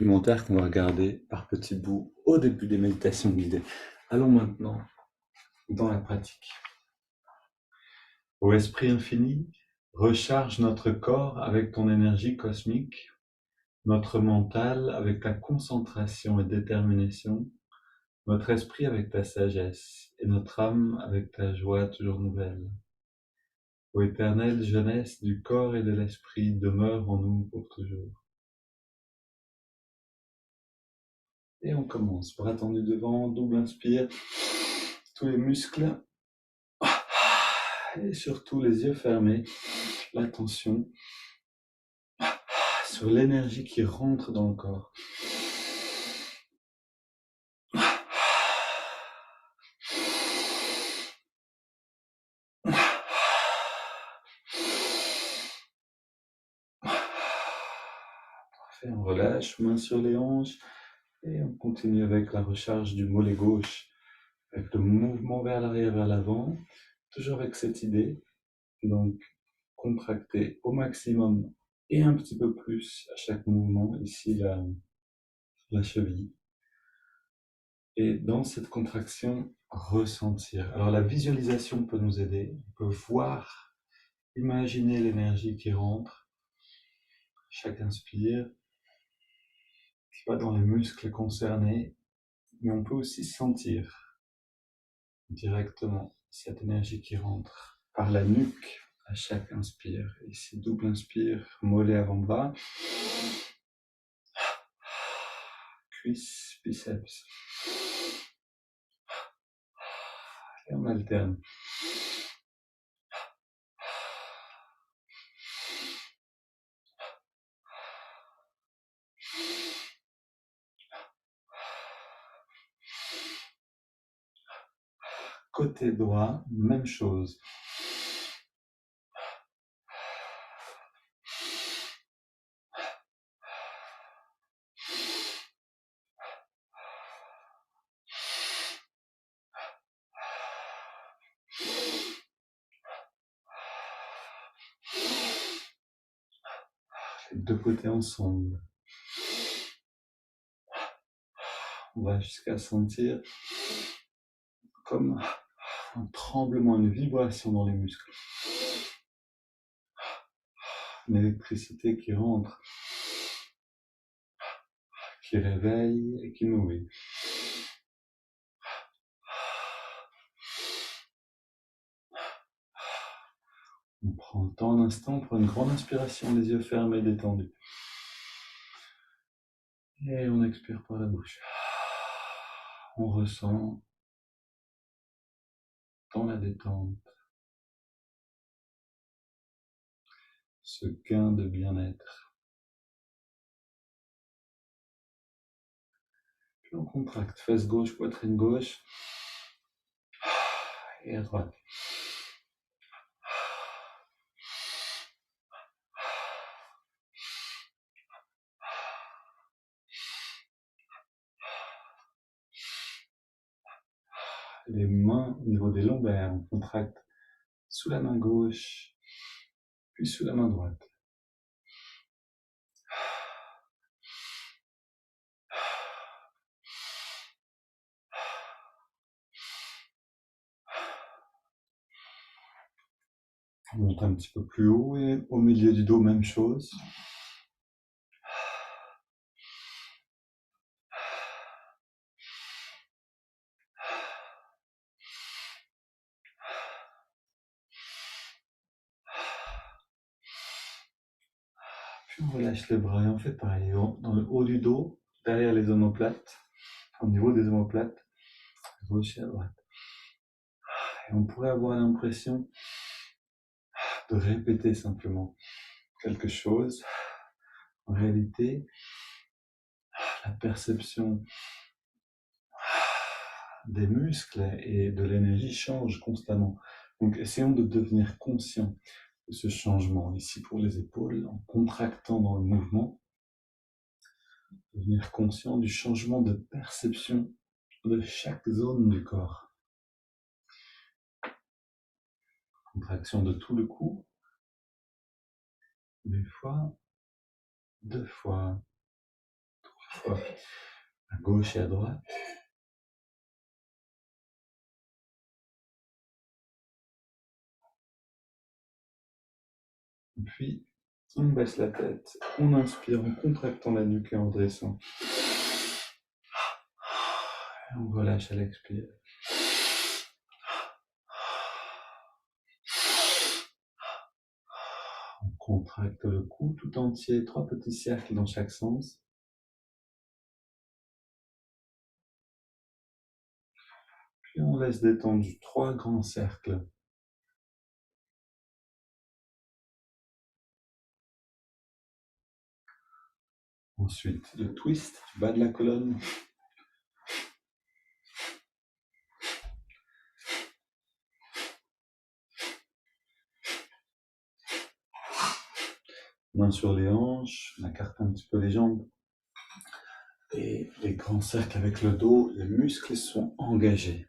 Documentaire qu'on va regarder par petits bouts au début des méditations guidées. Allons maintenant dans la pratique. Ô Esprit infini, recharge notre corps avec ton énergie cosmique, notre mental avec ta concentration et détermination, notre esprit avec ta sagesse et notre âme avec ta joie toujours nouvelle. Ô éternelle jeunesse du corps et de l'esprit, demeure en nous pour toujours. Et on commence. Bras tendus devant, double inspire, tous les muscles, et surtout les yeux fermés. L'attention sur l'énergie qui rentre dans le corps. Parfait, on relâche, main sur les hanches, et on continue avec la recharge du mollet gauche, avec le mouvement vers l'arrière, vers l'avant, toujours avec cette idée, donc contracter au maximum et un petit peu plus à chaque mouvement, ici la cheville. Et dans cette contraction, ressentir. Alors la visualisation peut nous aider, on peut voir, imaginer l'énergie qui rentre, chaque inspire, qui va dans les muscles concernés, mais on peut aussi sentir directement cette énergie qui rentre par la nuque à chaque inspire. Ici, double inspire, mollet avant-bras, cuisse, biceps. Et on alterne. Côté droit, même chose. Les deux côtés ensemble. On va jusqu'à sentir comme un tremblement, une vibration dans les muscles. Une électricité qui rentre, qui réveille et qui nourrit. On prend le temps d'un instant pour une grande inspiration, les yeux fermés, détendus. Et on expire par la bouche. On ressent dans la détente ce gain de bien-être. Puis on contracte, fesse gauche, poitrine gauche, et à droite. Les mains au niveau des lombaires, on contracte sous la main gauche, puis sous la main droite. On monte un petit peu plus haut et au milieu du dos, même chose. Puis on relâche les bras et on fait pareil, dans le haut du dos, derrière les omoplates, au niveau des omoplates, à gauche et à droite. Et on pourrait avoir l'impression de répéter simplement quelque chose. En réalité, la perception des muscles et de l'énergie change constamment. Donc essayons de devenir conscients de ce changement. Ici pour les épaules, en contractant dans le mouvement, devenir conscient du changement de perception de chaque zone du corps. Contraction de tout le cou, une fois, deux fois, fois à gauche et à droite. Puis, on baisse la tête, on inspire en contractant la nuque et en dressant. Et on relâche à l'expire. On contracte le cou tout entier, 3 petits cercles dans chaque sens. Puis on laisse détendu 3 grands cercles. Ensuite, le twist du bas de la colonne. Main sur les hanches, on écarte un petit peu les jambes. Et les grands cercles avec le dos, les muscles sont engagés.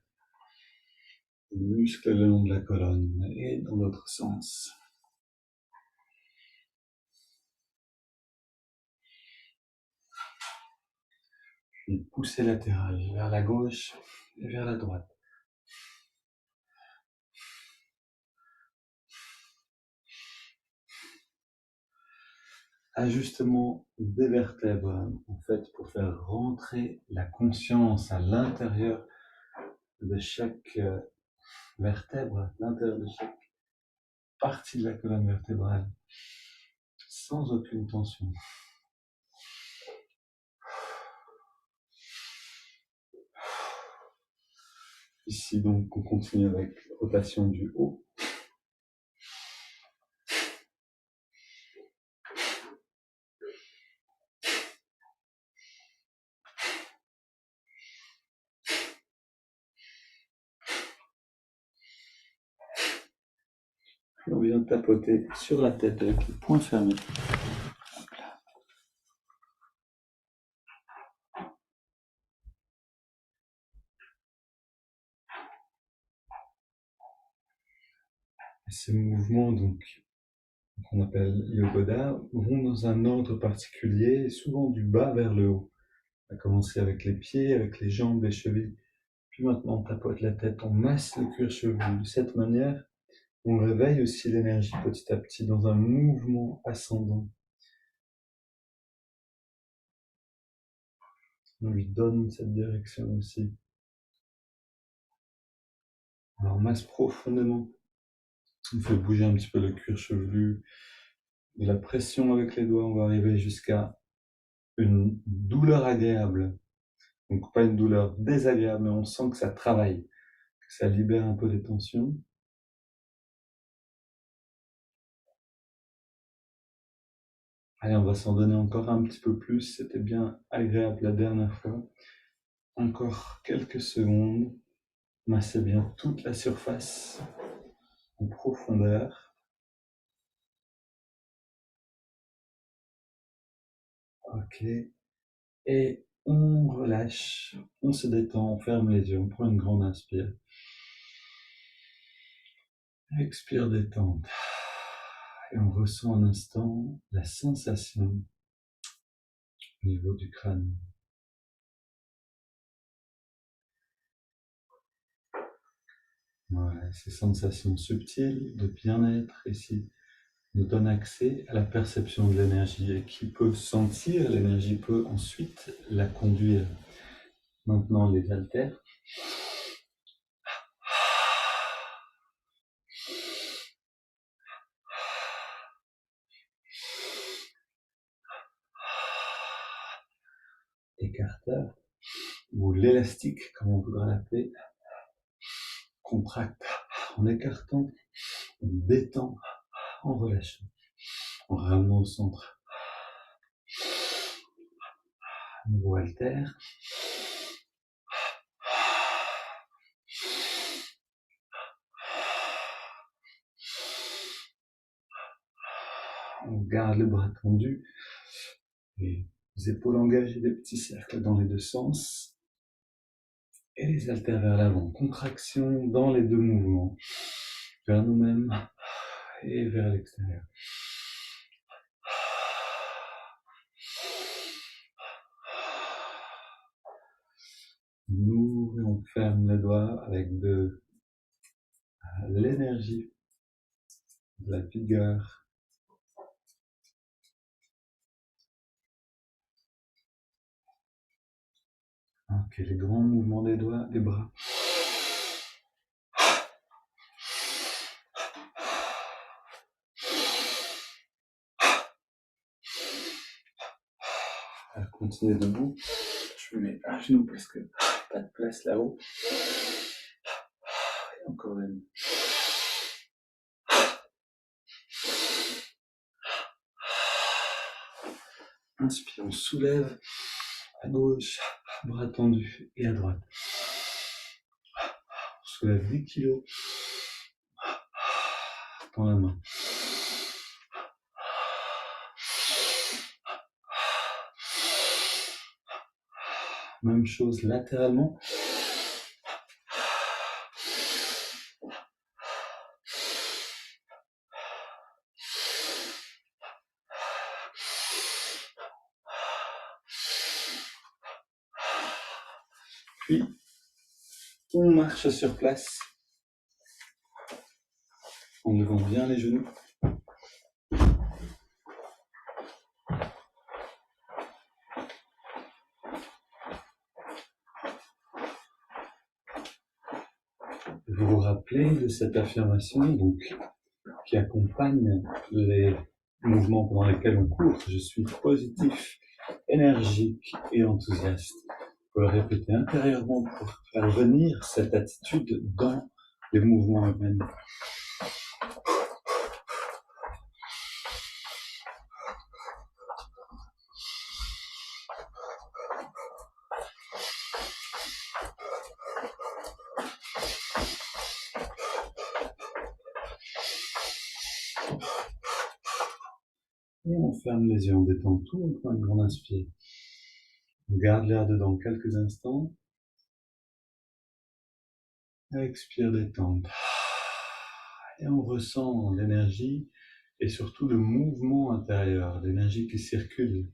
Les muscles le long de la colonne et dans l'autre sens. Puis poussée latérale vers la gauche et vers la droite. Ajustement des vertèbres, en fait, pour faire rentrer la conscience à l'intérieur de chaque vertèbre, à l'intérieur de chaque partie de la colonne vertébrale, sans aucune tension. Ici, donc, on continue avec rotation du haut. Et on vient tapoter sur la tête avec les poings fermés. Et ces mouvements, donc, qu'on appelle yogoda, vont dans un ordre particulier, souvent du bas vers le haut. On va commencer avec les pieds, avec les jambes, les chevilles. Puis maintenant, on tapote la tête, on masse le cuir chevelu. De cette manière, on réveille aussi l'énergie petit à petit dans un mouvement ascendant. On lui donne cette direction aussi. Alors, on masse profondément. On fait bouger un petit peu le cuir chevelu. De la pression avec les doigts, on va arriver jusqu'à une douleur agréable. Donc, pas une douleur désagréable, mais on sent que ça travaille, que ça libère un peu les tensions. Allez, on va s'en donner encore un petit peu plus. C'était bien agréable la dernière fois. Encore quelques secondes. Massez bien toute la surface en profondeur. Ok. Et on relâche, on se détend, on ferme les yeux, on prend une grande inspire. Expire, détente. Et on ressent un instant la sensation au niveau du crâne. Voilà, ces sensations subtiles de bien-être ici nous donnent accès à la perception de l'énergie et qui peut sentir l'énergie peut ensuite la conduire. Maintenant les haltères. Écarteur ou l'élastique comme on voudra l'appeler, contracte en écartant, on détend en relâchant, en ramenant au centre. Nouveau haltère. On garde le bras tendu, les épaules engagées, des petits cercles dans les deux sens. Et les haltères vers l'avant. Contraction dans les deux mouvements. Vers nous-mêmes et vers l'extérieur. On ouvre et on ferme les doigts avec de l'énergie, de la vigueur. Ok, les grands mouvements des doigts, des bras. Alors, continuez debout. Je me mets un genou parce que pas de place là-haut. Et encore une. Inspire, on soulève à gauche, bras tendus et à droite. On soulève 10 kilos dans la main. Même chose latéralement. Puis, on marche sur place en levant bien les genoux. Vous vous rappelez de cette affirmation donc, qui accompagne les mouvements pendant lesquels on court. Je suis positif, énergique et enthousiaste. Vous pouvez le répéter intérieurement pour faire venir cette attitude dans les mouvements eux-mêmes. Et on ferme les yeux, on détend tout en prenant une grande inspire. On garde l'air dedans quelques instants. Expire, détente. Et on ressent l'énergie et surtout le mouvement intérieur, l'énergie qui circule.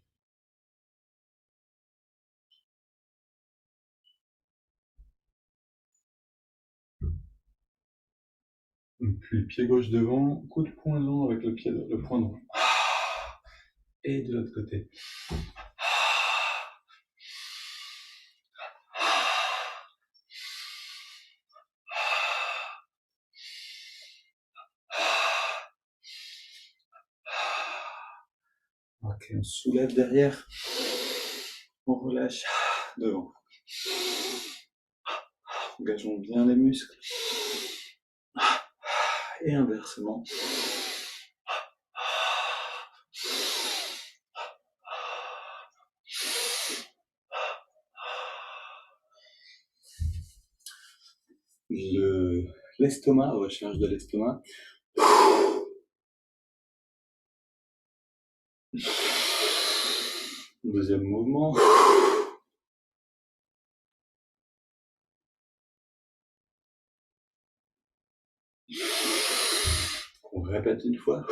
Puis pied gauche devant, coup de poing lent avec le poing droit. Et de l'autre côté. Ok, on soulève derrière. On relâche devant. Engageons bien les muscles. Et inversement. L'estomac, recherche de l'estomac. Deuxième mouvement. On répète une fois.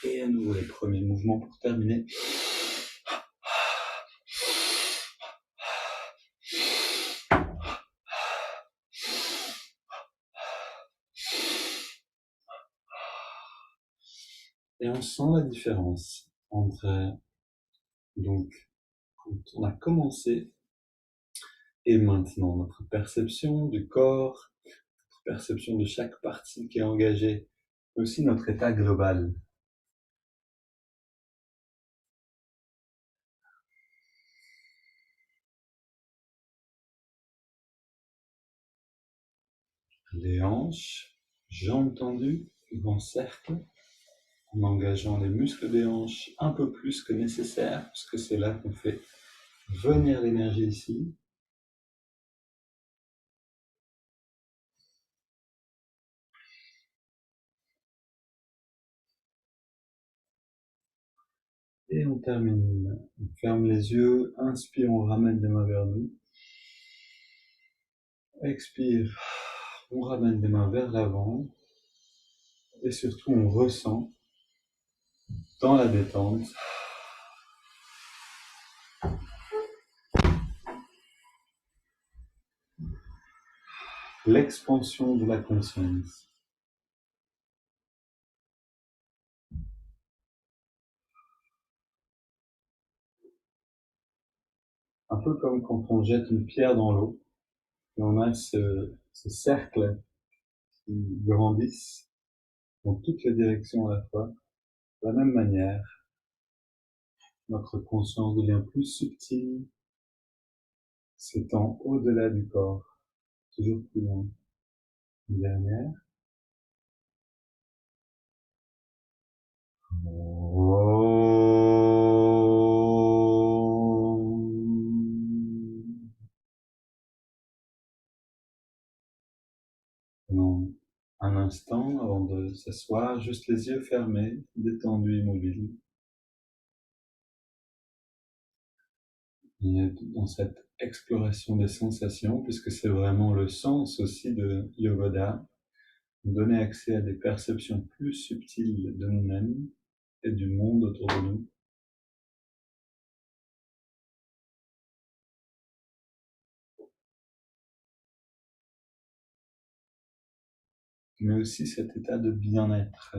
Et à nouveau les premiers mouvements pour terminer. Et on sent la différence entre donc quand on a commencé et maintenant notre perception du corps, notre perception de chaque partie qui est engagée, mais aussi notre état global. Les hanches, jambes tendues, en cercle, en engageant les muscles des hanches un peu plus que nécessaire, parce que c'est là qu'on fait venir l'énergie ici. Et on termine. On ferme les yeux, inspire, on ramène les mains vers nous. Expire, on ramène les mains vers l'avant. Et surtout, on ressent dans la détente, l'expansion de la conscience. Un peu comme quand on jette une pierre dans l'eau, et on a ce cercle qui grandissent dans toutes les directions à la fois. De la même manière, notre conscience devient plus subtile, s'étend au-delà du corps, toujours plus loin. Une dernière. Pendant un instant, avant de s'asseoir, juste les yeux fermés, détendus, immobiles. Et dans cette exploration des sensations, puisque c'est vraiment le sens aussi de Yogoda, nous donner accès à des perceptions plus subtiles de nous-mêmes et du monde autour de nous. Mais aussi cet état de bien-être